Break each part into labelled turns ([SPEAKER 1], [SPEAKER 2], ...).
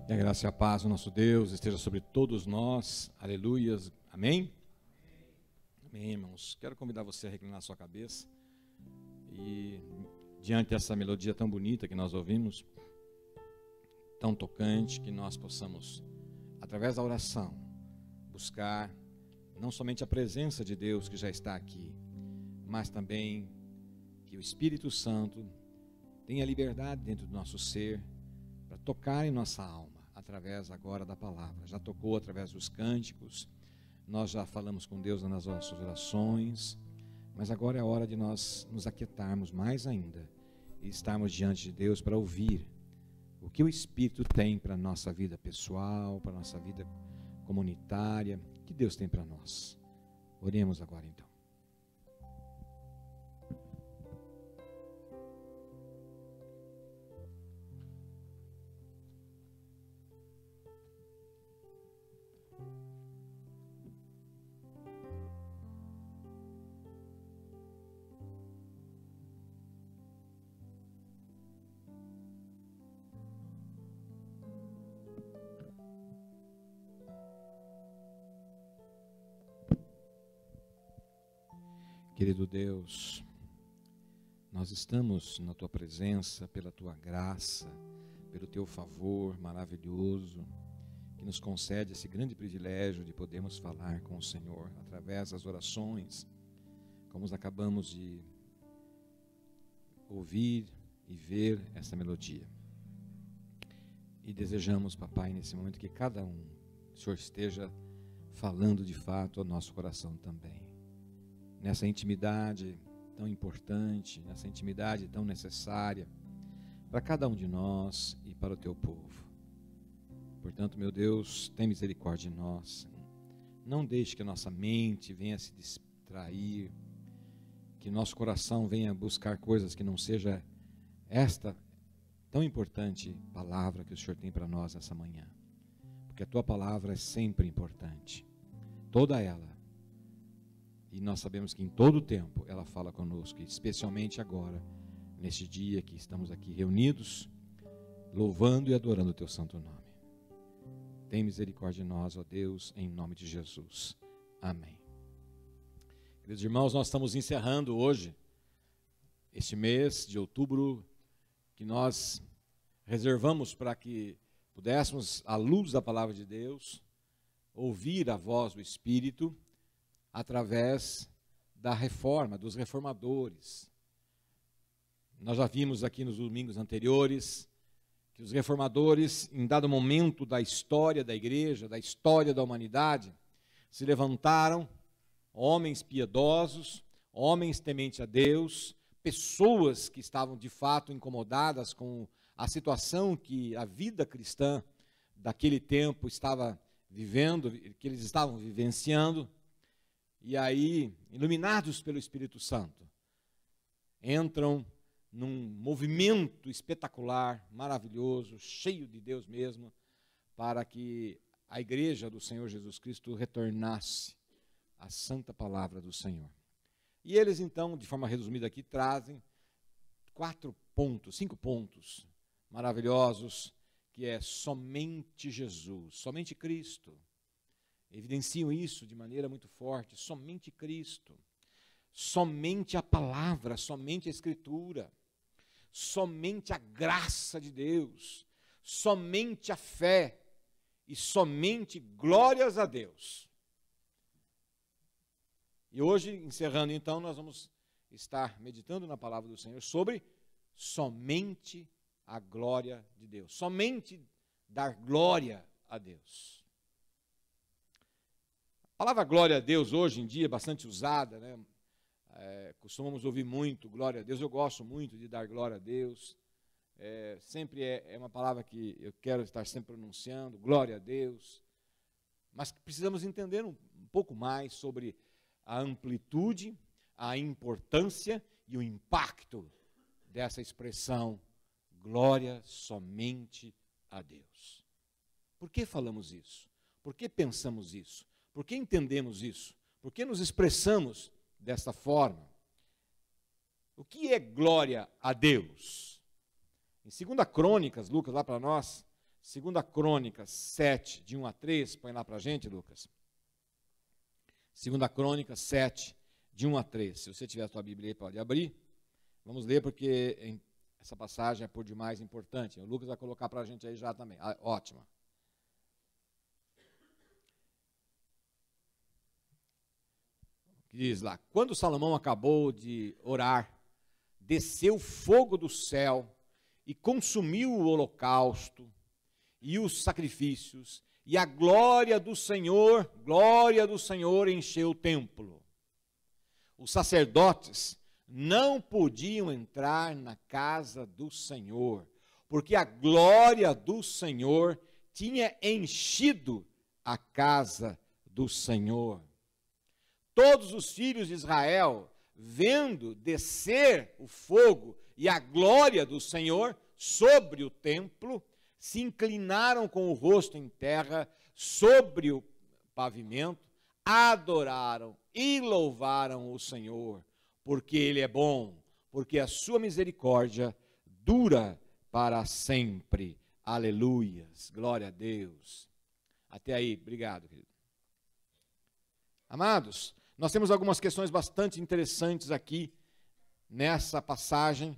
[SPEAKER 1] E a graça e a paz do nosso Deus esteja sobre todos nós. Aleluias. Amém? Amém, irmãos. Quero convidar você a reclinar a sua cabeça e, diante dessa melodia tão bonita que nós ouvimos, tão tocante, que nós possamos, através da oração, buscar não somente a presença de Deus que já está aqui, mas também que o Espírito Santo tenha liberdade dentro do nosso ser para tocar em nossa alma, através agora da palavra. Já tocou através dos cânticos, nós já falamos com Deus nas nossas orações, mas agora é a hora de nós nos aquietarmos mais ainda e estarmos diante de Deus para ouvir o que o Espírito tem para a nossa vida pessoal, para a nossa vida comunitária, que Deus tem para nós. Oremos agora então. Querido Deus, nós estamos na Tua presença, pela Tua graça, pelo Teu favor maravilhoso, que nos concede esse grande privilégio de podermos falar com o Senhor, através das orações, como acabamos de ouvir e ver essa melodia. E desejamos, Papai, nesse momento que cada um, o Senhor esteja falando de fato ao nosso coração também. Nessa intimidade tão importante, nessa intimidade tão necessária para cada um de nós e para o Teu povo. Portanto, meu Deus, tem misericórdia de nós. Não deixe que a nossa mente venha se distrair, que nosso coração venha buscar coisas que não seja esta tão importante palavra que o Senhor tem para nós essa manhã. Porque a Tua palavra é sempre importante, toda ela. E nós sabemos que em todo o tempo ela fala conosco, especialmente agora, neste dia que estamos aqui reunidos, louvando e adorando o Teu santo nome. Tem misericórdia de nós, ó Deus, em nome de Jesus. Amém. Queridos irmãos, nós estamos encerrando hoje, este mês de outubro, que nós reservamos para que pudéssemos, à luz da palavra de Deus, ouvir a voz do Espírito, através da reforma, dos reformadores. Nós já vimos aqui nos domingos anteriores que os reformadores, em dado momento da história da igreja, da história da humanidade, se levantaram, homens piedosos, homens tementes a Deus, pessoas que estavam de fato incomodadas com a situação que a vida cristã daquele tempo estava vivendo, que eles estavam vivenciando. E aí, iluminados pelo Espírito Santo, entram num movimento espetacular, maravilhoso, cheio de Deus mesmo, para que a igreja do Senhor Jesus Cristo retornasse à santa palavra do Senhor. E eles então, de forma resumida aqui, trazem 5 pontos maravilhosos, que é somente Jesus, somente Cristo. Evidenciam isso de maneira muito forte, somente Cristo, somente a palavra, somente a Escritura, somente a graça de Deus, somente a fé e somente glórias a Deus. E hoje, encerrando então, nós vamos estar meditando na palavra do Senhor sobre somente a glória de Deus, somente dar glória a Deus. A palavra glória a Deus hoje em dia é bastante usada, né? Costumamos ouvir muito glória a Deus. Eu gosto muito de dar glória a Deus. Sempre é uma palavra que eu quero estar sempre pronunciando, glória a Deus. Mas precisamos entender um pouco mais sobre a amplitude, a importância e o impacto dessa expressão, glória somente a Deus. Por que falamos isso? Por que pensamos isso? Por que entendemos isso? Por que nos expressamos desta forma? O que é glória a Deus? Em 2 Crônicas, Lucas, lá para nós, 2 Crônicas 7, de 1 a 3, põe lá para a gente, Lucas. 2 Crônicas 7, de 1 a 3. Se você tiver a sua Bíblia aí, pode abrir. Vamos ler, porque essa passagem é por demais importante. O Lucas vai colocar para a gente aí já também. Ótima. Diz lá: quando Salomão acabou de orar, desceu fogo do céu e consumiu o holocausto e os sacrifícios, e a glória do Senhor encheu o templo. Os sacerdotes não podiam entrar na casa do Senhor, porque a glória do Senhor tinha enchido a casa do Senhor. Todos os filhos de Israel, vendo descer o fogo e a glória do Senhor sobre o templo, se inclinaram com o rosto em terra sobre o pavimento, adoraram e louvaram o Senhor, porque Ele é bom, porque a sua misericórdia dura para sempre. Aleluias, glória a Deus. Até aí, obrigado, querido. Amados, nós temos algumas questões bastante interessantes aqui nessa passagem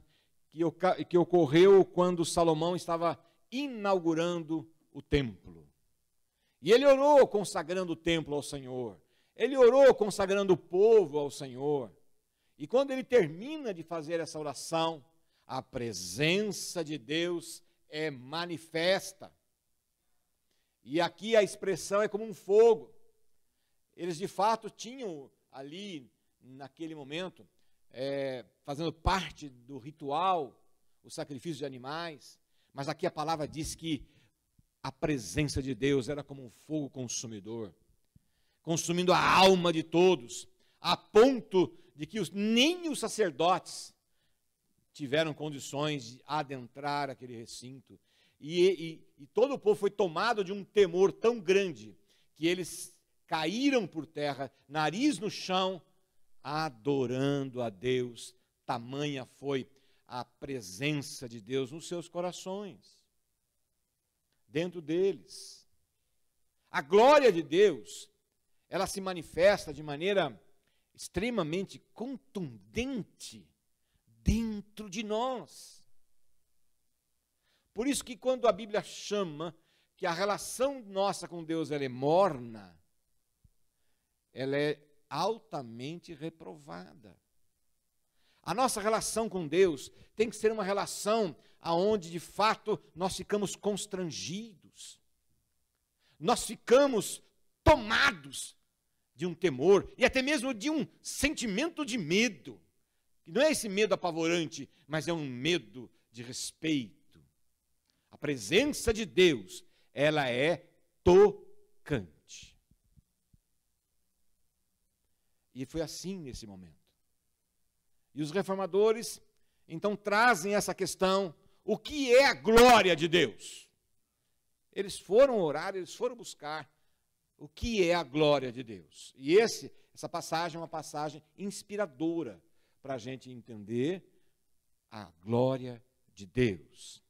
[SPEAKER 1] que ocorreu quando Salomão estava inaugurando o templo. E ele orou consagrando o templo ao Senhor. Ele orou consagrando o povo ao Senhor. E quando ele termina de fazer essa oração, a presença de Deus é manifesta. E aqui a expressão é como um fogo. Eles de fato tinham ali, naquele momento, fazendo parte do ritual, o sacrifício de animais. Mas aqui a palavra diz que a presença de Deus era como um fogo consumidor, consumindo a alma de todos, a ponto de que nem os sacerdotes tiveram condições de adentrar aquele recinto. E todo o povo foi tomado de um temor tão grande, que eles caíram por terra, nariz no chão, adorando a Deus. Tamanha foi a presença de Deus nos seus corações, dentro deles. A glória de Deus, ela se manifesta de maneira extremamente contundente dentro de nós. Por isso que quando a Bíblia chama que a relação nossa com Deus ela é morna, ela é altamente reprovada. A nossa relação com Deus tem que ser uma relação aonde de fato nós ficamos constrangidos. Nós ficamos tomados de um temor e até mesmo de um sentimento de medo. Que não é esse medo apavorante, mas é um medo de respeito. A presença de Deus, ela é tocante. E foi assim nesse momento. E os reformadores, então, trazem essa questão, o que é a glória de Deus? Eles foram orar, eles foram buscar o que é a glória de Deus. E essa passagem é uma passagem inspiradora para a gente entender a glória de Deus.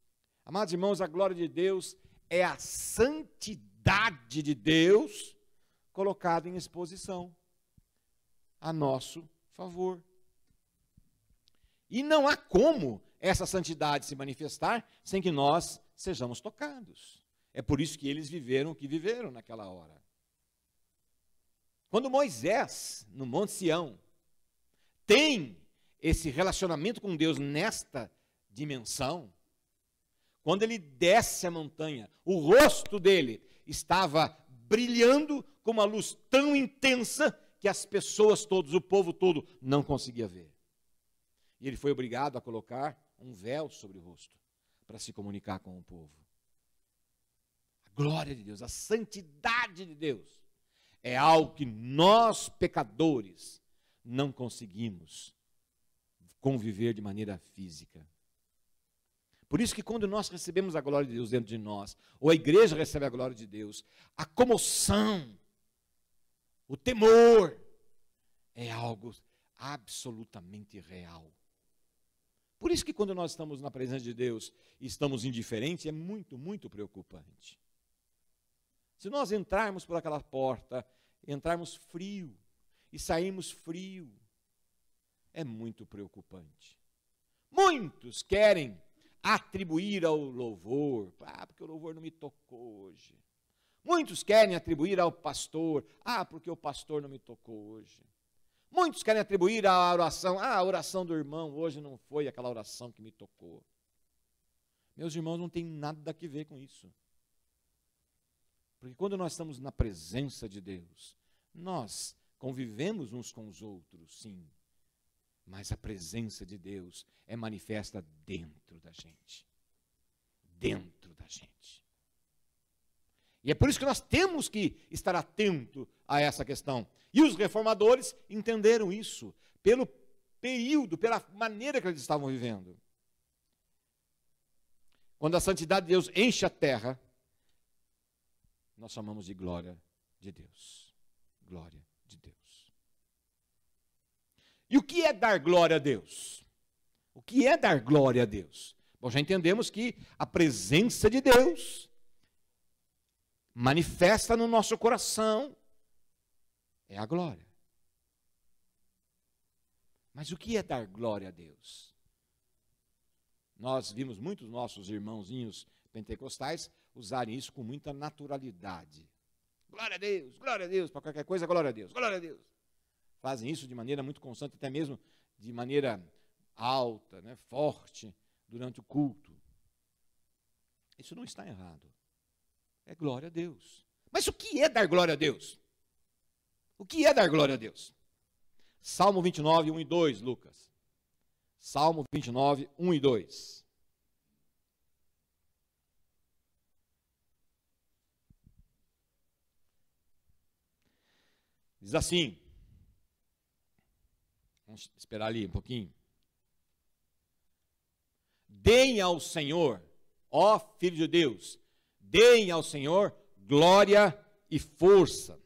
[SPEAKER 1] Amados irmãos, a glória de Deus é a santidade de Deus colocada em exposição a nosso favor. E não há como essa santidade se manifestar sem que nós sejamos tocados. É por isso que eles viveram o que viveram naquela hora. Quando Moisés, no Monte Sião, tem esse relacionamento com Deus nesta dimensão, quando ele desce a montanha, o rosto dele estava brilhando com uma luz tão intensa que as pessoas todas, o povo todo, não conseguia ver. E ele foi obrigado a colocar um véu sobre o rosto para se comunicar com o povo. A glória de Deus, a santidade de Deus é algo que nós, pecadores, não conseguimos conviver de maneira física. Por isso que quando nós recebemos a glória de Deus dentro de nós, ou a igreja recebe a glória de Deus, a comoção, o temor, é algo absolutamente real. Por isso que quando nós estamos na presença de Deus e estamos indiferentes, é muito, muito preocupante. Se nós entrarmos por aquela porta, entrarmos frio e sairmos frio, é muito preocupante. Muitos querem atribuir ao louvor, porque o louvor não me tocou hoje. Muitos querem atribuir ao pastor, porque o pastor não me tocou hoje. Muitos querem atribuir à oração, a oração do irmão hoje não foi aquela oração que me tocou. Meus irmãos, não tem nada a ver com isso. Porque quando nós estamos na presença de Deus, nós convivemos uns com os outros, sim. Mas a presença de Deus é manifesta dentro da gente. Dentro da gente. E é por isso que nós temos que estar atento a essa questão. E os reformadores entenderam isso pelo período, pela maneira que eles estavam vivendo. Quando a santidade de Deus enche a terra, nós chamamos de glória de Deus. Glória de Deus. E o que é dar glória a Deus? O que é dar glória a Deus? Bom, já entendemos que a presença de Deus manifesta no nosso coração é a glória. Mas o que é dar glória a Deus? Nós vimos muitos nossos irmãozinhos pentecostais usarem isso com muita naturalidade. Glória a Deus, para qualquer coisa, glória a Deus, glória a Deus. Fazem isso de maneira muito constante, até mesmo de maneira alta, forte, durante o culto. Isso não está errado. É glória a Deus. Mas o que é dar glória a Deus? O que é dar glória a Deus? Salmo 29, 1 e 2, Lucas. Salmo 29, 1 e 2. Diz assim. Vamos esperar ali um pouquinho. Deem ao Senhor, ó Filho de Deus, deem ao Senhor glória e força.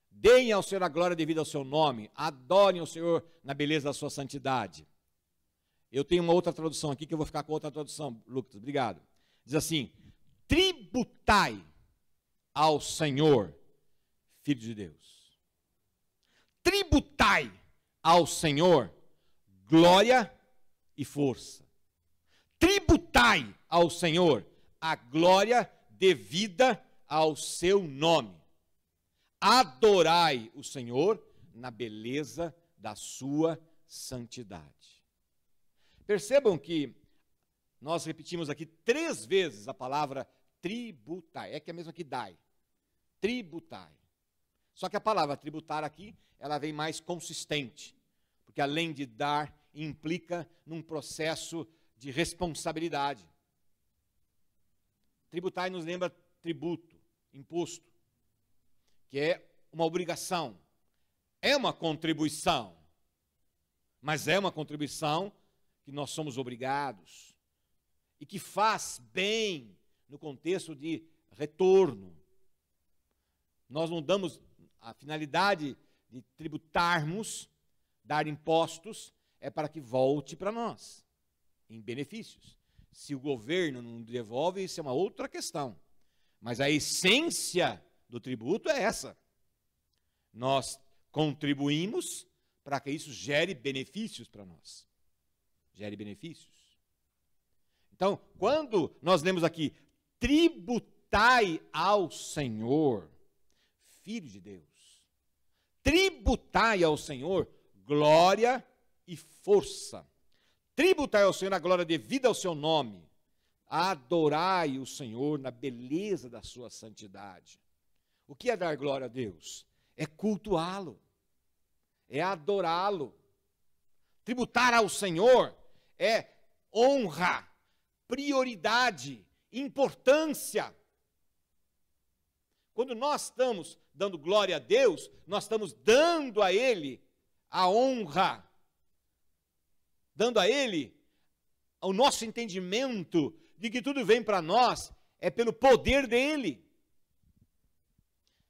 [SPEAKER 1] Deem ao Senhor a glória devida ao seu nome. Adorem o Senhor na beleza da sua santidade. Eu tenho uma outra tradução aqui, que eu vou ficar com outra tradução, Lucas, obrigado. Diz assim, tributai ao Senhor, Filho de Deus. Tributai ao Senhor glória e força. Tributai ao Senhor a glória devida ao seu nome. Adorai o Senhor na beleza da sua santidade. Percebam que nós repetimos aqui 3 vezes a palavra tributai. É que é a mesma que dai. Tributai. Só que a palavra tributar aqui, ela vem mais consistente, porque além de dar, implica num processo de responsabilidade. Tributar nos lembra tributo, imposto, que é uma obrigação, é uma contribuição, mas é uma contribuição que nós somos obrigados e que faz bem no contexto de retorno. Nós não damos a finalidade de tributarmos, dar impostos, é para que volte para nós, em benefícios. Se o governo não devolve, isso é uma outra questão. Mas a essência do tributo é essa. Nós contribuímos para que isso gere benefícios para nós. Gere benefícios. Então, quando nós lemos aqui, tributai ao Senhor, Filho de Deus, tributai ao Senhor glória e força. Tributai ao Senhor a glória devida ao seu nome. Adorai o Senhor na beleza da sua santidade. O que é dar glória a Deus? É cultuá-lo, é adorá-lo. Tributar ao Senhor é honra, prioridade, importância. Quando nós estamos dando glória a Deus, nós estamos dando a Ele a honra, dando a Ele o nosso entendimento de que tudo vem para nós é pelo poder dEle.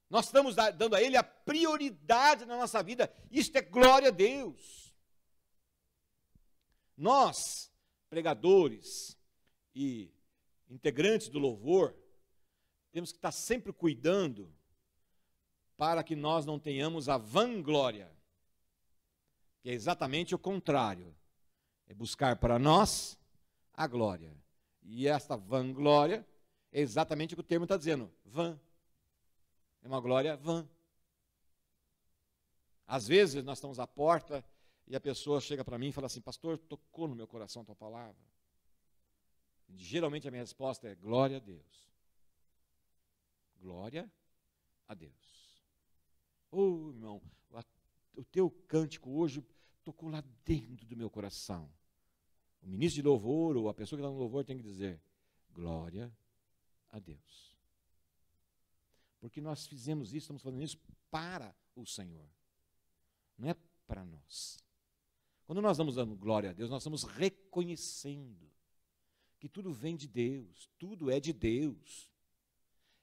[SPEAKER 1] Nós estamos dando a Ele a prioridade na nossa vida. Isto é glória a Deus. Nós, pregadores e integrantes do louvor, temos que estar sempre cuidando para que nós não tenhamos a vanglória, que é exatamente o contrário. É buscar para nós a glória. E esta vanglória é exatamente o que o termo está dizendo, vã. É uma glória vã. Às vezes nós estamos à porta e a pessoa chega para mim e fala assim, pastor, tocou no meu coração a tua palavra. E, geralmente a minha resposta é, glória a Deus. Glória a Deus. Oh, irmão, o teu cântico hoje tocou lá dentro do meu coração. O ministro de louvor ou a pessoa que está no louvor tem que dizer, glória a Deus. Porque nós fizemos isso, estamos fazendo isso para o Senhor. Não é para nós. Quando nós estamos dando glória a Deus, nós estamos reconhecendo que tudo vem de Deus, tudo é de Deus.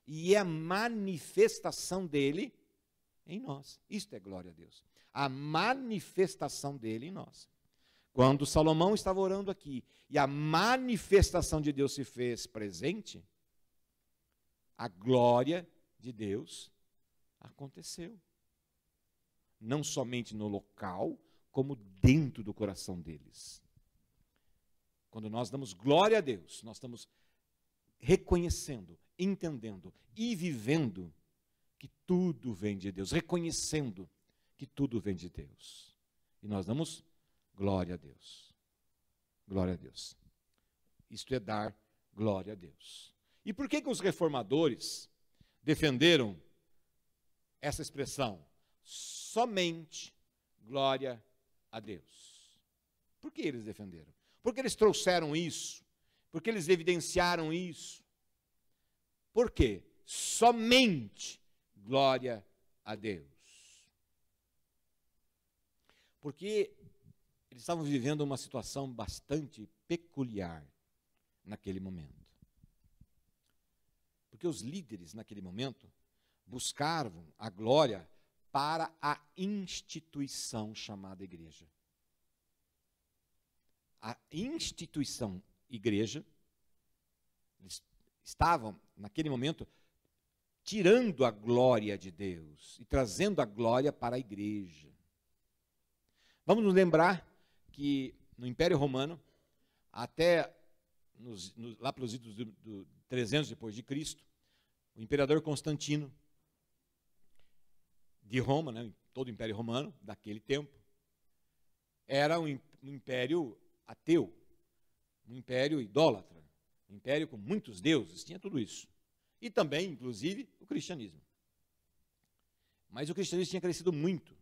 [SPEAKER 1] E é a manifestação dele em nós. Isto é glória a Deus. A manifestação dele em nós. Quando Salomão estava orando aqui e a manifestação de Deus se fez presente, a glória de Deus aconteceu. Não somente no local, como dentro do coração deles. Quando nós damos glória a Deus, nós estamos reconhecendo, entendendo e vivendo que tudo vem de Deus, reconhecendo que tudo vem de Deus. E nós damos glória a Deus. Glória a Deus. Isto é dar glória a Deus. E por que os reformadores defenderam essa expressão? Somente glória a Deus. Por que eles defenderam? Porque eles trouxeram isso. Porque eles evidenciaram isso. Por quê? Somente glória a Deus. Porque eles estavam vivendo uma situação bastante peculiar naquele momento. Porque os líderes naquele momento buscavam a glória para a instituição chamada igreja. A instituição igreja, eles estavam, naquele momento, tirando a glória de Deus e trazendo a glória para a igreja. Vamos nos lembrar que no Império Romano, até lá pelos idos do 300 depois de Cristo, o imperador Constantino, de Roma, né, todo o Império Romano, daquele tempo, era um império ateu, um império idólatra, um império com muitos deuses, tinha tudo isso. E também, inclusive, o cristianismo. Mas o cristianismo tinha crescido muito.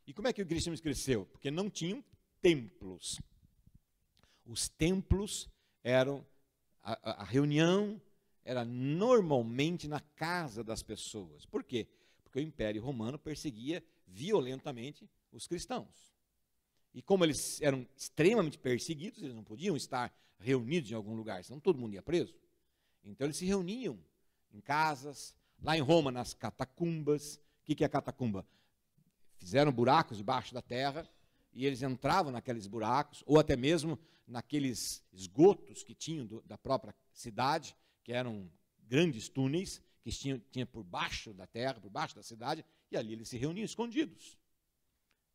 [SPEAKER 1] E como é que o cristianismo cresceu? Porque não tinham templos. Os templos eram, a reunião era normalmente na casa das pessoas. Por quê? Porque o Império Romano perseguia violentamente os cristãos. E como eles eram extremamente perseguidos, eles não podiam estar reunidos em algum lugar, senão todo mundo ia preso. Então eles se reuniam em casas, lá em Roma, nas catacumbas. O que é catacumba? Fizeram buracos debaixo da terra e eles entravam naqueles buracos, ou até mesmo naqueles esgotos que tinham da própria cidade, que eram grandes túneis que tinha por baixo da terra, por baixo da cidade, e ali eles se reuniam escondidos.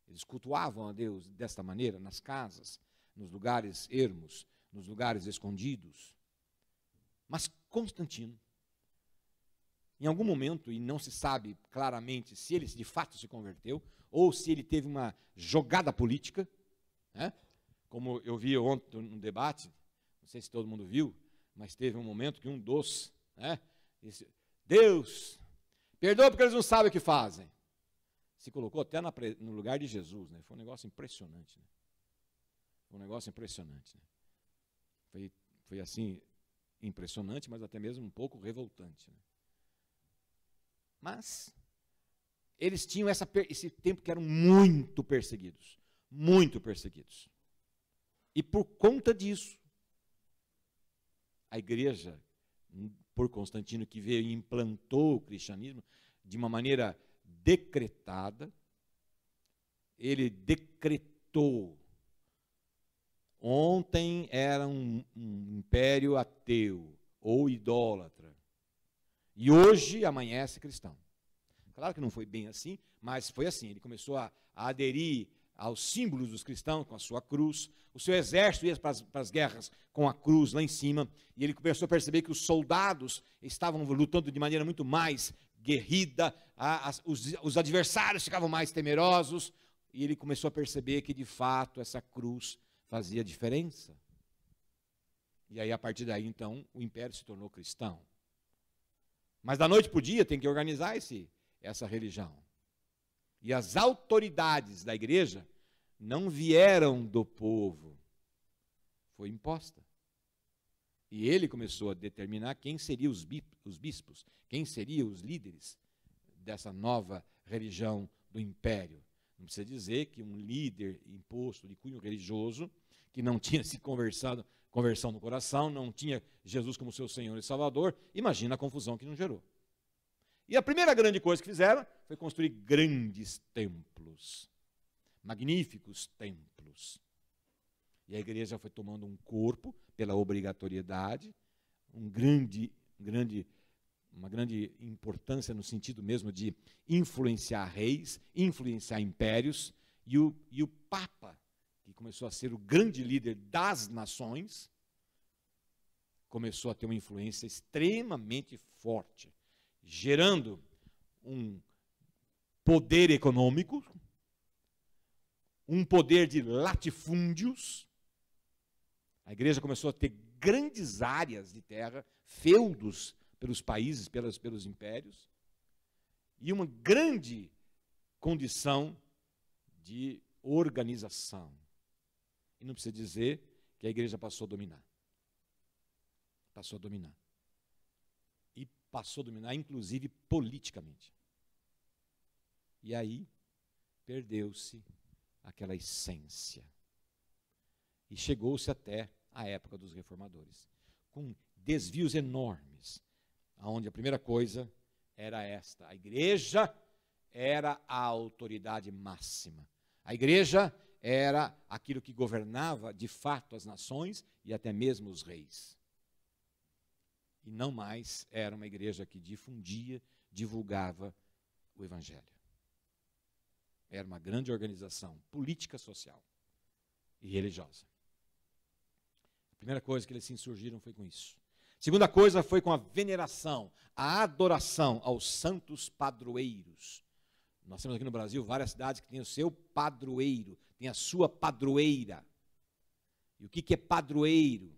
[SPEAKER 1] Eles cultuavam a Deus desta maneira, nas casas, nos lugares ermos, nos lugares escondidos. Mas Constantino, em algum momento, e não se sabe claramente se ele de fato se converteu, ou se ele teve uma jogada política, né? Como eu vi ontem no debate, não sei se todo mundo viu, mas teve um momento que um dos, né, disse, Deus, perdoa porque eles não sabem o que fazem. Se colocou até no lugar de Jesus, né? Foi um negócio impressionante. Né? Foi um negócio impressionante. Né? Foi assim, impressionante, mas até mesmo um pouco revoltante. Né? Mas eles tinham esse tempo que eram muito perseguidos. Muito perseguidos. E por conta disso, a igreja, por Constantino, que veio e implantou o cristianismo de uma maneira decretada, ele decretou Ontem era um império ateu ou idólatra. E hoje amanhece cristão. Claro que não foi bem assim, mas foi assim. Ele começou a aderir aos símbolos dos cristãos com a sua cruz. O seu exército ia para as guerras com a cruz lá em cima. E ele começou a perceber que os soldados estavam lutando de maneira muito mais guerrida. Os adversários ficavam mais temerosos. E ele começou a perceber que, de fato, essa cruz fazia diferença. E aí, a partir daí, então, o império se tornou cristão. Mas da noite para o dia tem que organizar essa religião. E as autoridades da igreja não vieram do povo, foi imposta. E ele começou a determinar quem seriam os bispos, quem seriam os líderes dessa nova religião do império. Não precisa dizer que um líder imposto de cunho religioso, que não tinha se conversão no coração, não tinha Jesus como seu Senhor e Salvador, imagina a confusão que não gerou. E a primeira grande coisa que fizeram foi construir grandes templos, magníficos templos. E a igreja foi tomando um corpo pela obrigatoriedade, uma grande importância no sentido mesmo de influenciar reis, influenciar impérios, e o Papa, que começou a ser o grande líder das nações, começou a ter uma influência extremamente forte, gerando um poder econômico, um poder de latifúndios. A igreja começou a ter grandes áreas de terra, feudos pelos países, pelos impérios, e uma grande condição de organização. E não precisa dizer que a igreja passou a dominar. Passou a dominar. E passou a dominar, inclusive, politicamente. E aí, perdeu-se aquela essência. E chegou-se até a época dos reformadores, com desvios enormes, onde a primeira coisa era esta: a igreja era a autoridade máxima. A igreja era aquilo que governava de fato as nações e até mesmo os reis. E não mais era uma igreja que difundia, divulgava o evangelho. Era uma grande organização política, social e religiosa. A primeira coisa que eles se insurgiram foi com isso. A segunda coisa foi com a veneração, a adoração aos santos padroeiros. Nós temos aqui no Brasil várias cidades que têm o seu padroeiro, tem a sua padroeira. E o que é padroeiro?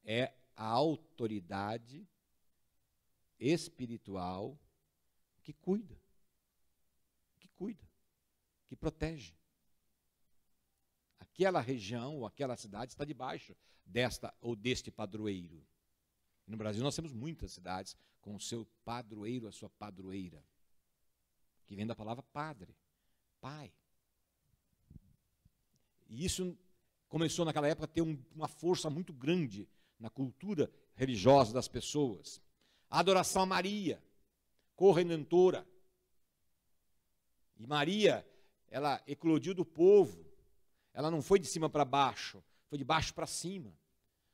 [SPEAKER 1] É a autoridade espiritual que cuida, que protege. Aquela região ou aquela cidade está debaixo desta ou deste padroeiro. No Brasil nós temos muitas cidades com o seu padroeiro, a sua padroeira, que vem da palavra padre, pai. E isso começou naquela época a ter uma força muito grande na cultura religiosa das pessoas. A adoração a Maria, corredentora. E Maria, ela eclodiu do povo. Ela não foi de cima para baixo, foi de baixo para cima.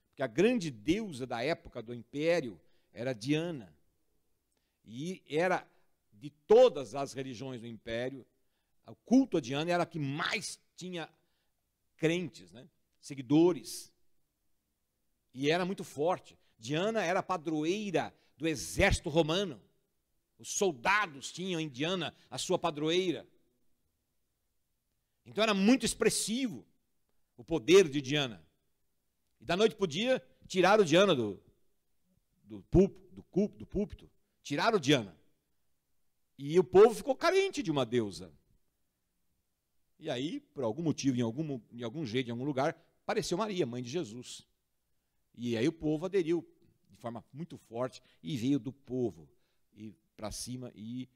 [SPEAKER 1] Porque a grande deusa da época do império era Diana. E era, de todas as religiões do império, o culto a Diana era a que mais tinha crentes, né? Seguidores. E era muito forte. Diana era a padroeira do exército romano. Os soldados tinham em Diana a sua padroeira. Então era muito expressivo o poder de Diana. E da noite para o dia, tiraram Diana do púlpito. Tiraram Diana. E o povo ficou carente de uma deusa. E aí, por algum motivo, em algum jeito, em algum lugar, apareceu Maria, mãe de Jesus. E aí o povo aderiu de forma muito forte e veio do povo para cima, e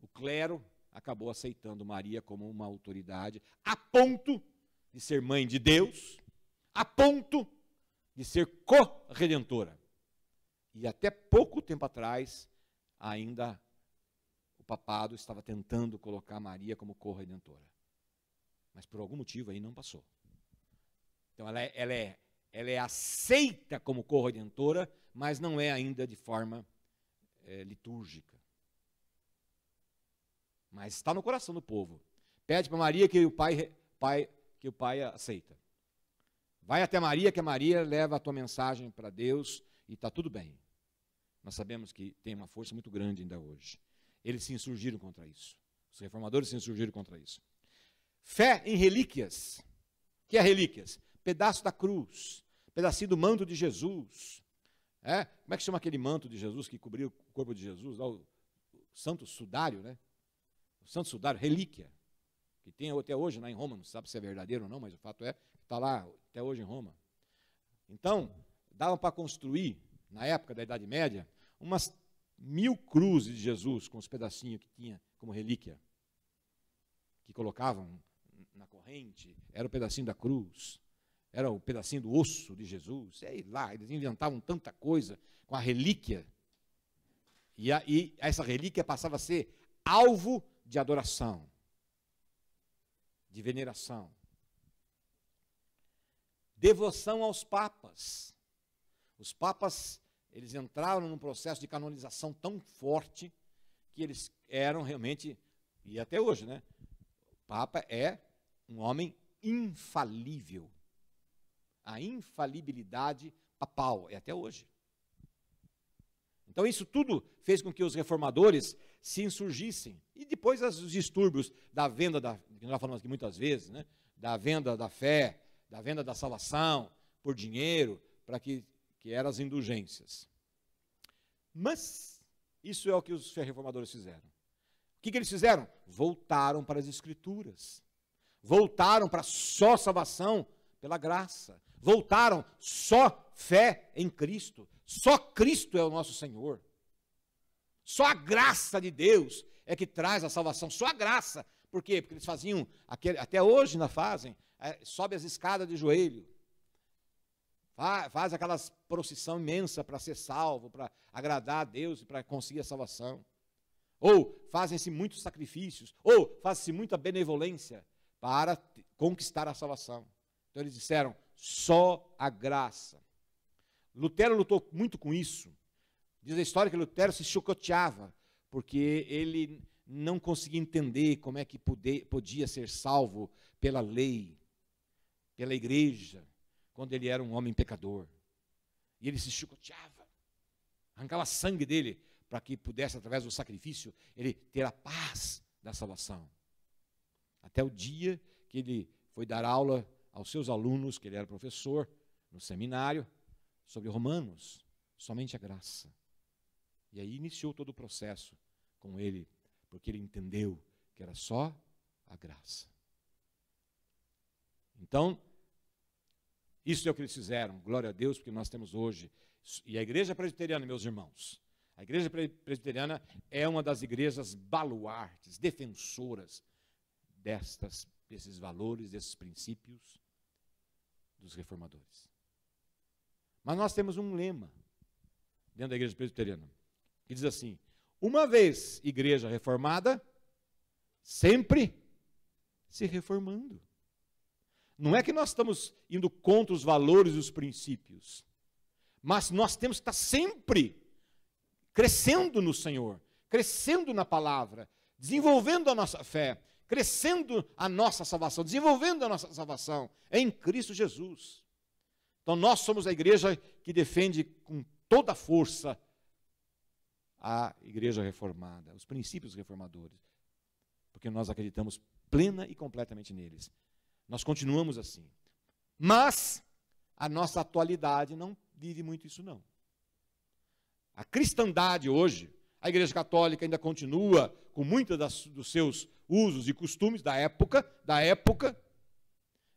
[SPEAKER 1] o clero acabou aceitando Maria como uma autoridade, a ponto de ser mãe de Deus, a ponto de ser corredentora. E até pouco tempo atrás, ainda o papado estava tentando colocar Maria como corredentora. Mas por algum motivo aí não passou. Então ela é aceita como corredentora, mas não é ainda de forma litúrgica. Mas está no coração do povo. Pede para Maria que o pai aceita. Vai até Maria, que a Maria leva a tua mensagem para Deus e está tudo bem. Nós sabemos que tem uma força muito grande ainda hoje. Eles se insurgiram contra isso. Os reformadores se insurgiram contra isso. Fé em relíquias. O que é relíquias? Pedaço da cruz, pedacinho do manto de Jesus. Como é que chama aquele manto de Jesus que cobriu o corpo de Jesus? Lá, o santo sudário, né? O santo sudário, relíquia. Que tem até hoje lá em Roma, não sabe se é verdadeiro ou não, mas o fato é que está lá até hoje em Roma. Então, dava para construir, na época da Idade Média, umas 1000 cruzes de Jesus, com os pedacinhos que tinha como relíquia, que colocavam na corrente, era o pedacinho da cruz, era o pedacinho do osso de Jesus, sei lá, eles inventavam tanta coisa com a relíquia, e essa relíquia passava a ser alvo de adoração, de veneração. Devoção aos papas. Os papas, eles entraram num processo de canonização tão forte que eles eram realmente, e até hoje, né? O Papa é um homem infalível. A infalibilidade papal é até hoje. Então isso tudo fez com que os reformadores se insurgissem. E depois os distúrbios da venda, que nós falamos aqui muitas vezes, né? Da venda da fé, da venda da salvação por dinheiro, para que eram as indulgências. Mas isso é o que os reformadores fizeram. O que eles fizeram? Voltaram para as Escrituras. Voltaram para só salvação pela graça. Voltaram só fé em Cristo. Só Cristo é o nosso Senhor. Só a graça de Deus é que traz a salvação. Só a graça. Por quê? Porque eles faziam, até hoje ainda fazem, sobe as escadas de joelho. Faz aquelas procissão imensa para ser salvo, para agradar a Deus e para conseguir a salvação. Ou fazem-se muitos sacrifícios, ou faz-se muita benevolência para conquistar a salvação. Então eles disseram, só a graça. Lutero lutou muito com isso. Diz a história que Lutero se chicoteava, porque ele não conseguia entender como é que podia ser salvo pela lei, pela igreja, quando ele era um homem pecador. E ele se chicoteava, arrancava sangue dele, para que pudesse, através do sacrifício, ele ter a paz da salvação. Até o dia que ele foi dar aula aos seus alunos, que ele era professor, no seminário, sobre Romanos, somente a graça. E aí iniciou todo o processo com ele, porque ele entendeu que era só a graça. Então, isso é o que eles fizeram, glória a Deus, porque nós temos hoje. E a igreja presbiteriana, meus irmãos, a igreja presbiteriana é uma das igrejas baluartes, defensoras desses valores, desses princípios dos reformadores. Mas nós temos um lema dentro da igreja presbiteriana, que diz assim, uma vez igreja reformada, sempre se reformando. Não é que nós estamos indo contra os valores e os princípios, mas nós temos que estar sempre crescendo no Senhor, crescendo na palavra, desenvolvendo a nossa fé, crescendo a nossa salvação, desenvolvendo a nossa salvação em Cristo Jesus. Então nós somos a igreja que defende com toda a força a igreja reformada, os princípios reformadores, porque nós acreditamos plena e completamente neles. Nós continuamos assim. Mas a nossa atualidade não vive muito isso, não. A cristandade hoje, a Igreja Católica ainda continua com muitos dos seus usos e costumes da época,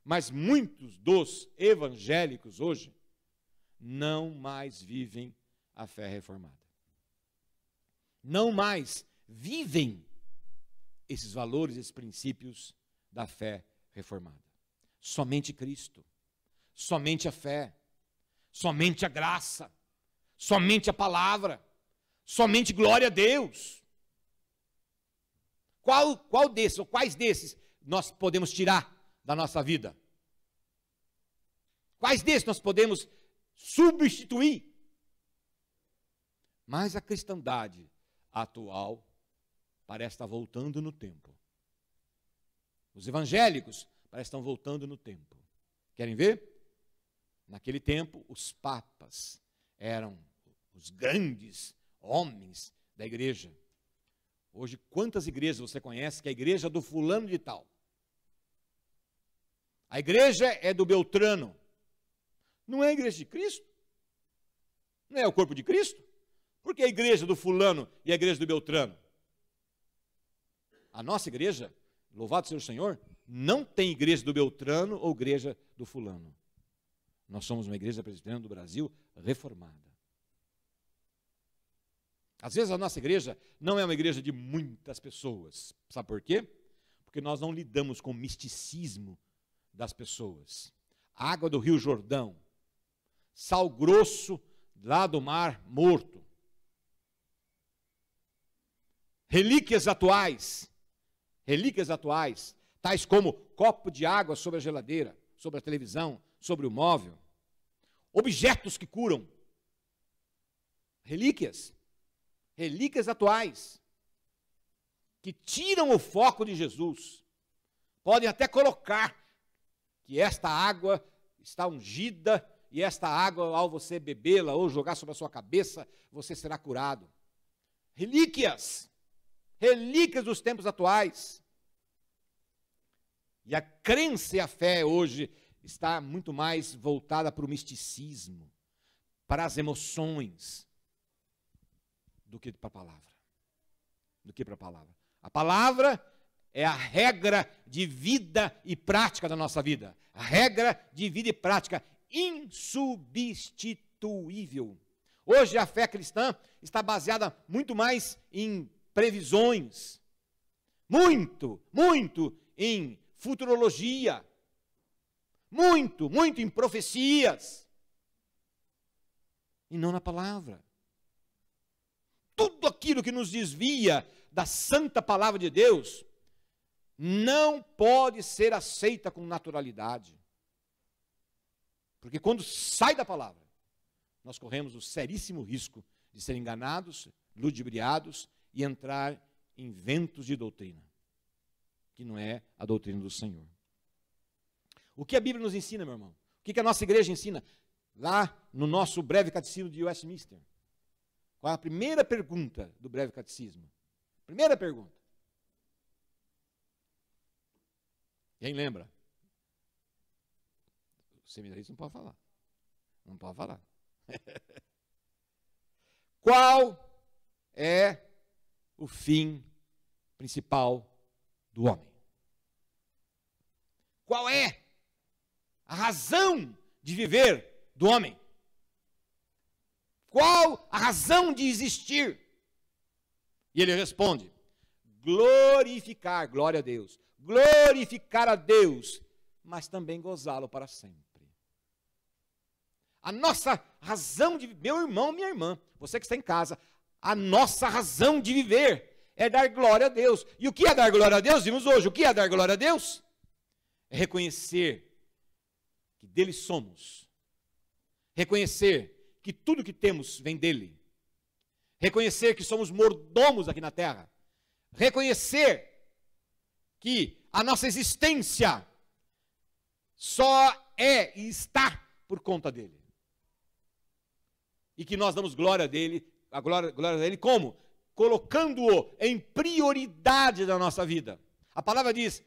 [SPEAKER 1] mas muitos dos evangélicos hoje não mais vivem a fé reformada. Não mais vivem esses valores, esses princípios da fé reformada. Somente Cristo, somente a fé, somente a graça, somente a palavra, somente glória a Deus. Qual desses, ou quais desses nós podemos tirar da nossa vida? Quais desses nós podemos substituir? Mas a cristandade atual parece estar voltando no tempo. Os evangélicos parecem estar voltando no tempo. Querem ver? Naquele tempo, os papas eram os grandes homens da igreja. Hoje, quantas igrejas você conhece que é a igreja do fulano de tal? A igreja é do Beltrano. Não é a igreja de Cristo? Não é o corpo de Cristo? Por que a igreja do fulano e a igreja do Beltrano? A nossa igreja, louvado seja o Senhor, não tem igreja do Beltrano ou igreja do fulano. Nós somos uma igreja presbiteriana do Brasil reformada. Às vezes a nossa igreja não é uma igreja de muitas pessoas. Sabe por quê? Porque nós não lidamos com o misticismo das pessoas. Água do Rio Jordão, sal grosso lá do Mar Morto, relíquias atuais, tais como copo de água sobre a geladeira, sobre a televisão, sobre o móvel, objetos que curam, relíquias atuais, que tiram o foco de Jesus. Podem até colocar que esta água está ungida, e esta água, ao você bebê-la ou jogar sobre a sua cabeça, você será curado. Relíquias dos tempos atuais. E a crença e a fé hoje está muito mais voltada para o misticismo, para as emoções, do que para a palavra. A palavra é a regra de vida e prática da nossa vida. A regra de vida e prática insubstituível. Hoje a fé cristã está baseada muito mais em previsões, muito em futurologia, muito em profecias, e não na palavra. Tudo aquilo que nos desvia da santa palavra de Deus não pode ser aceita com naturalidade. Porque quando sai da palavra, nós corremos o seríssimo risco de ser enganados, ludibriados e entrar em ventos de doutrina, que não é a doutrina do Senhor. O que a Bíblia nos ensina, meu irmão? O que a nossa igreja ensina? Lá no nosso breve catecismo de Westminster. Qual é a primeira pergunta do breve catecismo? Primeira pergunta. Quem lembra? O seminarista não pode falar. Não pode falar. Qual é o fim principal do homem? Qual é a razão de viver do homem? Qual a razão de existir? E ele responde: glorificar, glória a Deus, glorificar a Deus, mas também gozá-lo para sempre. A nossa razão de viver, meu irmão, minha irmã, você que está em casa, a nossa razão de viver é dar glória a Deus. E o que é dar glória a Deus? Vimos hoje, o que é dar glória a Deus? É reconhecer que dele somos, reconhecer que tudo que temos vem dele, reconhecer que somos mordomos aqui na terra, reconhecer que a nossa existência só é e está por conta dele. E que nós damos glória dele, a glória dele como? Colocando-o em prioridade da nossa vida. A palavra diz: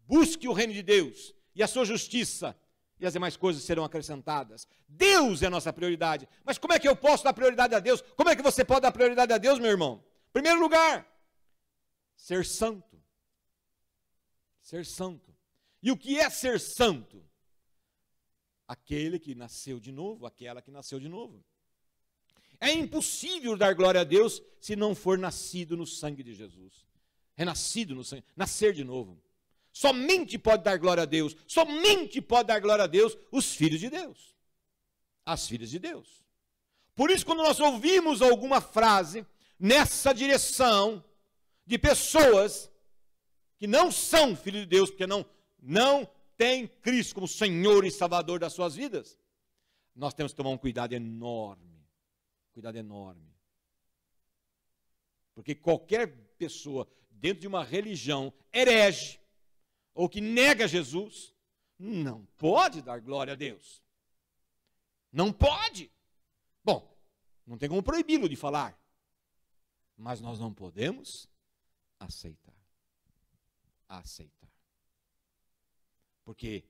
[SPEAKER 1] busque o reino de Deus e a sua justiça, e as demais coisas serão acrescentadas. Deus é a nossa prioridade. Mas como é que eu posso dar prioridade a Deus? Como é que você pode dar prioridade a Deus, meu irmão? Em primeiro lugar, ser santo. Ser santo. E o que é ser santo? Aquele que nasceu de novo, aquela que nasceu de novo. É impossível dar glória a Deus se não for nascido no sangue de Jesus. Renascido no sangue, nascer de novo. Somente pode dar glória a Deus, somente pode dar glória a Deus os filhos de Deus, as filhas de Deus. Por isso, quando nós ouvimos alguma frase nessa direção de pessoas que não são filhos de Deus, porque não tem Cristo como Senhor e Salvador das suas vidas, nós temos que tomar um cuidado enorme. Cuidado enorme. Porque qualquer pessoa dentro de uma religião herege, ou que nega Jesus, não pode dar glória a Deus. Não pode. Bom, não tem como proibi-lo de falar. Mas nós não podemos aceitar. Aceitar. Porque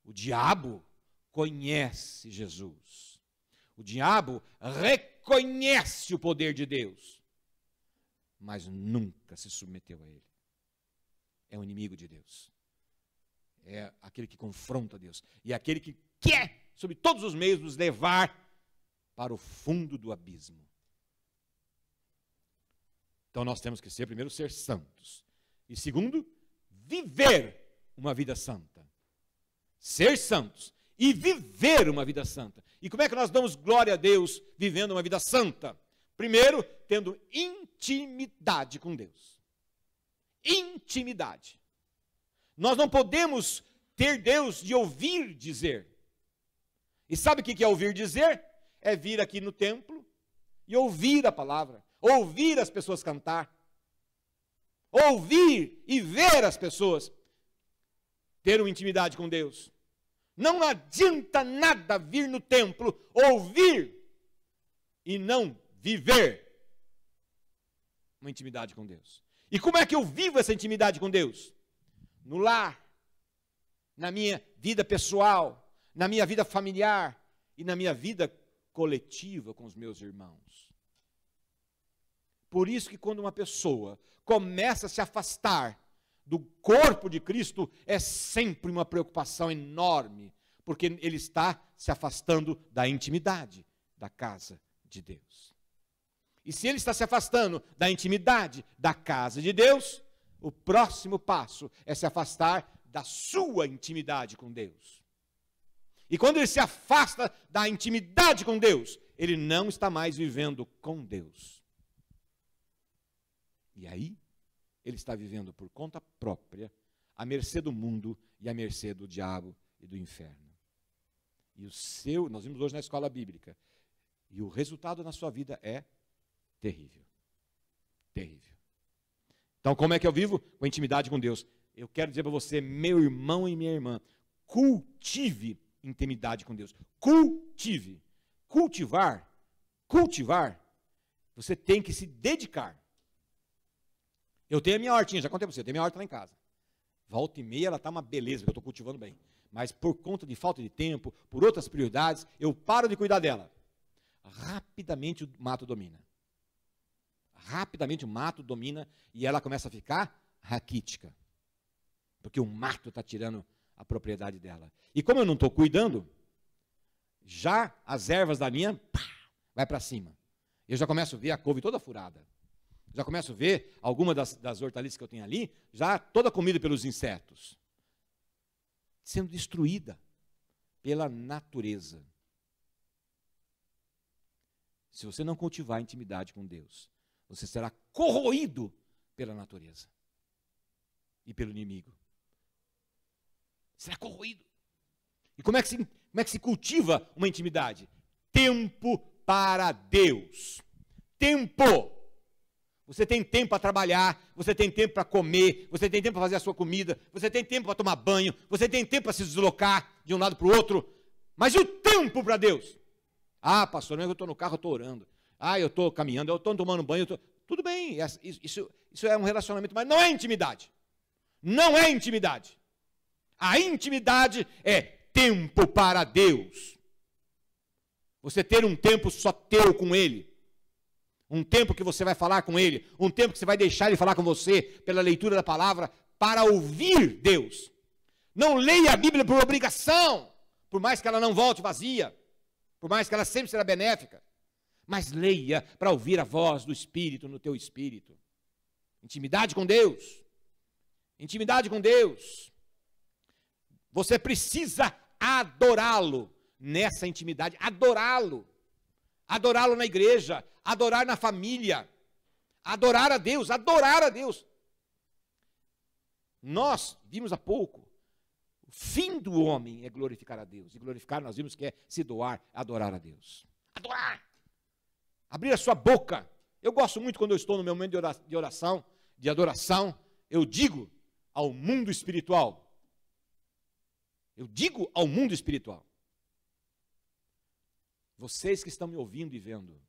[SPEAKER 1] o diabo conhece Jesus. O diabo reconhece o poder de Deus. Mas nunca se submeteu a ele. É o inimigo de Deus. É aquele que confronta Deus. E é aquele que quer, sob todos os meios, nos levar para o fundo do abismo. Então nós temos que ser, primeiro, ser santos. E segundo, viver uma vida santa. Ser santos e viver uma vida santa. E como é que nós damos glória a Deus vivendo uma vida santa? Primeiro, tendo intimidade com Deus. Intimidade. Nós não podemos ter Deus de ouvir dizer. E sabe o que é ouvir dizer? É vir aqui no templo e ouvir a palavra, ouvir as pessoas cantar, ouvir e ver as pessoas ter uma intimidade com Deus. Não adianta nada vir no templo, ouvir e não viver uma intimidade com Deus. E como é que eu vivo essa intimidade com Deus? No lar, na minha vida pessoal, na minha vida familiar e na minha vida coletiva com os meus irmãos. Por isso que quando uma pessoa começa a se afastar do corpo de Cristo, é sempre uma preocupação enorme, porque ele está se afastando da intimidade da casa de Deus. E se ele está se afastando da intimidade da casa de Deus, o próximo passo é se afastar da sua intimidade com Deus. E quando ele se afasta da intimidade com Deus, ele não está mais vivendo com Deus. E aí, ele está vivendo por conta própria, à mercê do mundo e à mercê do diabo e do inferno. E nós vimos hoje na escola bíblica, e o resultado na sua vida é terrível. Terrível. Então, como é que eu vivo? Com intimidade com Deus. Eu quero dizer para você, meu irmão e minha irmã, cultive intimidade com Deus. Cultive. Cultivar, você tem que se dedicar. Eu tenho a minha hortinha, já contei para você, eu tenho a minha horta lá em casa. Volta e meia, ela está uma beleza, porque eu estou cultivando bem. Mas por conta de falta de tempo, por outras prioridades, eu paro de cuidar dela. Rapidamente o mato domina. Rapidamente o mato domina e ela começa a ficar raquítica. Porque o mato está tirando a propriedade dela. E como eu não estou cuidando, já as ervas da minha, vai para cima. Eu já começo a ver a couve toda furada. Já começo a ver alguma das hortaliças que eu tenho ali, já toda comida pelos insetos. Sendo destruída pela natureza. Se você não cultivar intimidade com Deus, você será corroído pela natureza e pelo inimigo. Será corroído. E como é que se cultiva uma intimidade? Tempo para Deus. Tempo. Você tem tempo para trabalhar, você tem tempo para comer, você tem tempo para fazer a sua comida, você tem tempo para tomar banho, você tem tempo para se deslocar de um lado para o outro. Mas e o tempo para Deus? Ah, pastor, não é que eu estou no carro, eu estou orando. Ah, eu estou caminhando, eu estou tomando banho. Tudo bem, isso é um relacionamento, mas não é intimidade. Não é intimidade. A intimidade é tempo para Deus. Você ter um tempo só teu com Ele. Um tempo que você vai falar com Ele. Um tempo que você vai deixar Ele falar com você pela leitura da palavra para ouvir Deus. Não leia a Bíblia por obrigação, por mais que ela não volte vazia, por mais que ela sempre será benéfica. Mas leia para ouvir a voz do Espírito no teu espírito. Intimidade com Deus. Intimidade com Deus. Você precisa adorá-lo nessa intimidade, adorá-lo. Adorá-lo na igreja, adorar na família, adorar a Deus, adorar a Deus. Nós vimos há pouco O fim do homem é glorificar a Deus. E glorificar, nós vimos que é se doar, adorar a Deus. Adorar! Abrir a sua boca. Eu gosto muito quando eu estou no meu momento de oração, de adoração, eu digo ao mundo espiritual. Eu digo ao mundo espiritual. Vocês que estão me ouvindo e vendo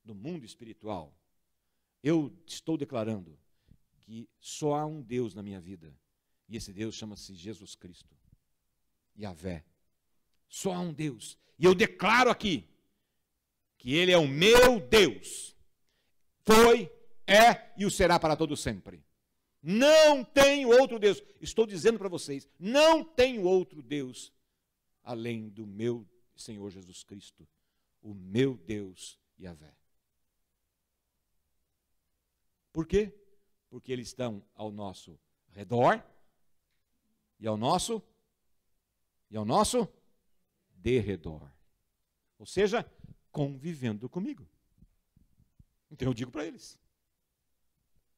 [SPEAKER 1] do mundo espiritual, eu estou declarando que só há um Deus na minha vida. E esse Deus chama-se Jesus Cristo. Yahvé. Só há um Deus. E eu declaro aqui que Ele é o meu Deus. Foi, é e o será para todo sempre. Não tenho outro Deus. Estou dizendo para vocês, não tenho outro Deus além do meu Senhor Jesus Cristo. O meu Deus Yahvé. Por quê? Porque eles estão ao nosso redor e ao nosso derredor. Ou seja, convivendo comigo. Então eu digo para eles.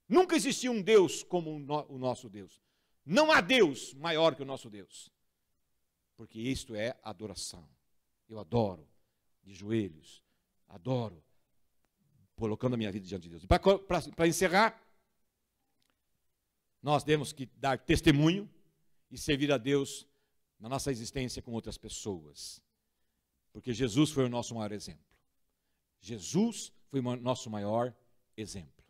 [SPEAKER 1] Nunca existiu um Deus como o nosso Deus. Não há Deus maior que o nosso Deus. Porque isto é adoração. Eu adoro de joelhos. Adoro colocando a minha vida diante de Deus. Para encerrar, nós temos que dar testemunho e servir a Deus na nossa existência com outras pessoas. Porque Jesus foi o nosso maior exemplo. Jesus foi o nosso maior exemplo.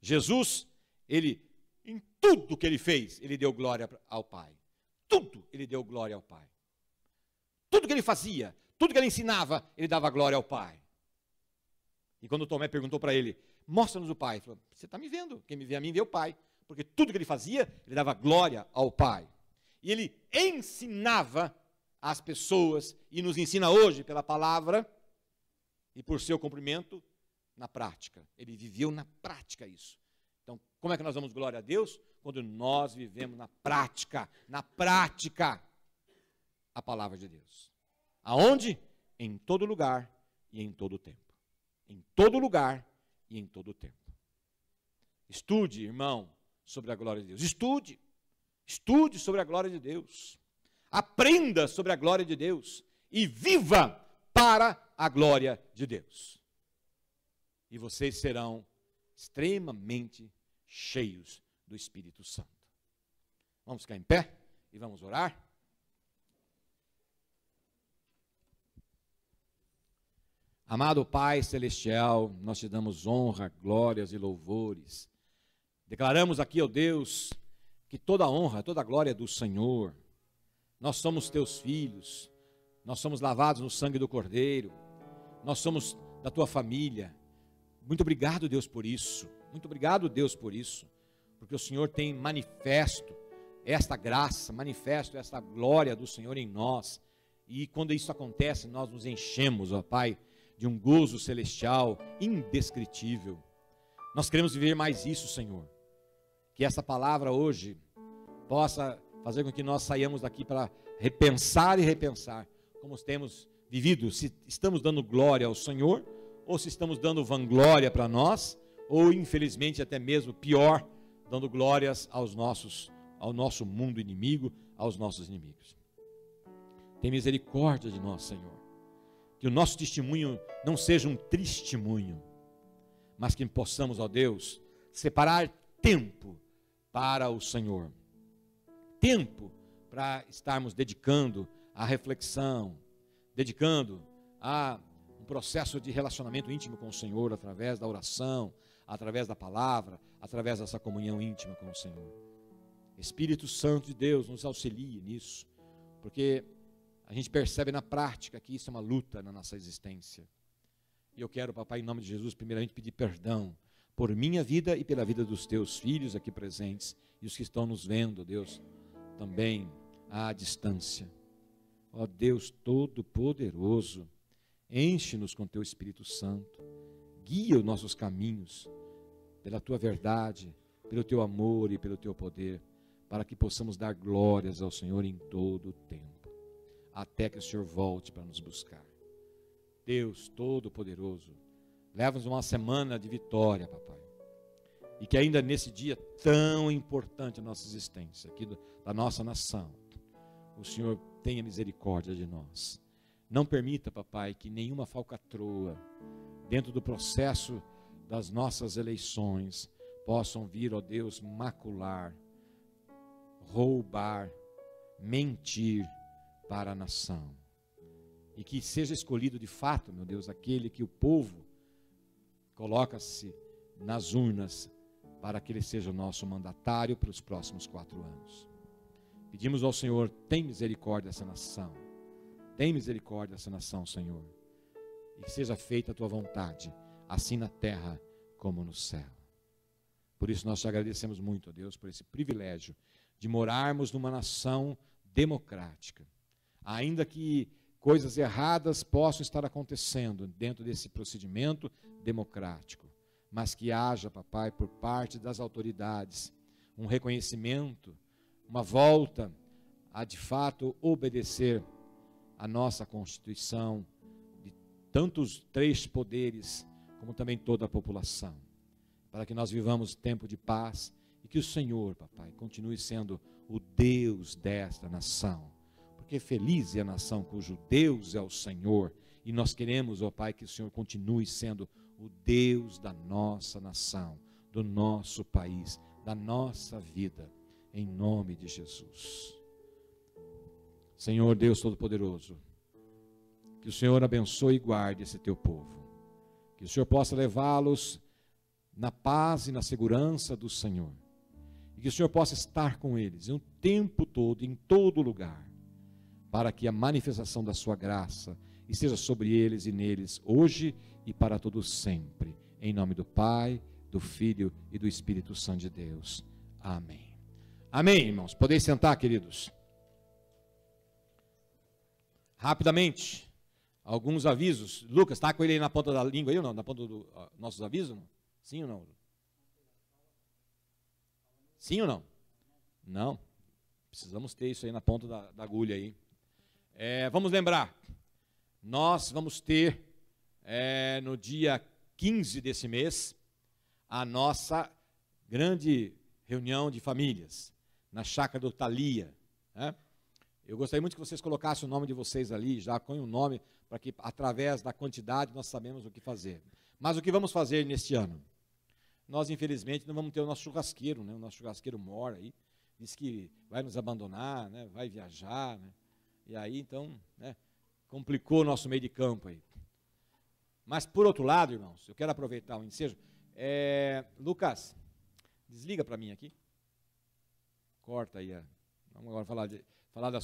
[SPEAKER 1] Jesus, em tudo que ele fez, ele deu glória ao Pai. Tudo ele deu glória ao Pai. Tudo que ele fazia, tudo que ele ensinava, ele dava glória ao Pai. E quando Tomé perguntou para ele, mostra-nos o Pai, ele falou, você está me vendo, quem me vê a mim vê o Pai. Porque tudo que ele fazia, ele dava glória ao Pai. E ele ensinava as pessoas, e nos ensina hoje pela palavra, e por seu cumprimento, na prática. Ele viveu na prática isso. Então, como é que nós damos glória a Deus? Quando nós vivemos na prática, a palavra de Deus. Aonde? Em todo lugar e em todo tempo. Em todo lugar e em todo tempo. Estude, irmão, sobre a glória de Deus. Estude sobre a glória de Deus. Aprenda sobre a glória de Deus e viva para a glória de Deus. E vocês serão extremamente cheios do Espírito Santo. Vamos ficar em pé e vamos orar? Amado Pai Celestial, nós te damos honra, glórias e louvores. Declaramos aqui, ó Deus, que toda honra, toda glória é do Senhor. Nós somos teus filhos, nós somos lavados no sangue do Cordeiro, nós somos da tua família. Muito obrigado, Deus, por isso. Muito obrigado, Deus, por isso. Porque o Senhor tem manifesto esta graça, manifesto esta glória do Senhor em nós. E quando isso acontece, nós nos enchemos, ó Pai, de um gozo celestial indescritível. Nós queremos viver mais isso, Senhor. Que essa palavra hoje possa fazer com que nós saiamos daqui para repensar e repensar como temos vivido, se estamos dando glória ao Senhor, ou se estamos dando vanglória para nós, ou infelizmente até mesmo pior, dando glórias ao nosso mundo inimigo, aos nossos inimigos. Tem misericórdia de nós, Senhor. Que o nosso testemunho não seja um testemunho, mas que possamos, ó Deus, separar tempo para o Senhor. Tempo para estarmos dedicando à reflexão, dedicando a um processo de relacionamento íntimo com o Senhor, através da oração, através da palavra, através dessa comunhão íntima com o Senhor. Espírito Santo de Deus, nos auxilie nisso, porque a gente percebe na prática que isso é uma luta na nossa existência. E eu quero, papai, em nome de Jesus, primeiramente pedir perdão por minha vida e pela vida dos teus filhos aqui presentes e os que estão nos vendo, Deus, também à distância. Ó Deus Todo-Poderoso, enche-nos com teu Espírito Santo, guia os nossos caminhos pela tua verdade, pelo teu amor e pelo teu poder, para que possamos dar glórias ao Senhor em todo o tempo, até que o Senhor volte para nos buscar. Deus Todo-Poderoso, leva-nos uma semana de vitória, papai, e que ainda nesse dia tão importante da nossa existência, aqui da nossa nação, o Senhor tenha misericórdia de nós. Não permita, papai, que nenhuma falcatrua, dentro do processo das nossas eleições, possam vir, ó Deus, macular, roubar, mentir para a nação. E que seja escolhido de fato, meu Deus, aquele que o povo coloca-se nas urnas para que ele seja o nosso mandatário para os próximos 4 anos. Pedimos ao Senhor, tem misericórdia dessa nação. Tem misericórdia dessa nação, Senhor. E que seja feita a tua vontade, assim na terra como no céu. Por isso nós te agradecemos muito, ó Deus, por esse privilégio de morarmos numa nação democrática. Ainda que coisas erradas possam estar acontecendo dentro desse procedimento democrático, mas que haja, papai, por parte das autoridades, um reconhecimento, uma volta a de fato obedecer a nossa Constituição, de tantos 3 poderes, como também toda a população, para que nós vivamos tempo de paz e que o Senhor, papai, continue sendo o Deus desta nação, porque feliz é a nação cujo Deus é o Senhor, e nós queremos, ó Pai, que o Senhor continue sendo o Deus da nossa nação, do nosso país, da nossa vida, em nome de Jesus. Senhor Deus Todo-Poderoso, que o Senhor abençoe e guarde esse teu povo, que o Senhor possa levá-los na paz e na segurança do Senhor, e que o Senhor possa estar com eles o tempo todo, em todo lugar, para que a manifestação da sua graça esteja sobre eles e neles, hoje e para todos sempre, em nome do Pai, do Filho e do Espírito Santo de Deus. Amém. Amém, irmãos. Podem sentar, queridos. Rapidamente, alguns avisos. Lucas, está com ele aí na ponta da língua aí ou não? Na ponta dos nossos avisos? Não? Sim ou não? Sim ou não? Não. Precisamos ter isso aí na ponta da agulha aí. Vamos lembrar, nós vamos ter no dia 15 desse mês a nossa grande reunião de famílias na chácara do Thalia, né? Eu gostaria muito que vocês colocassem o nome de vocês ali, já põe o nome, para que através da quantidade nós sabemos o que fazer. Mas o que vamos fazer neste ano? Nós, infelizmente, não vamos ter o nosso churrasqueiro, né? O nosso churrasqueiro mora aí, diz que vai nos abandonar, né? Vai viajar, né? E aí, então, né, complicou o nosso meio de campo aí. Mas, por outro lado, irmãos, eu quero aproveitar o ensejo. Lucas, desliga para mim aqui. Corta aí. Vamos agora falar das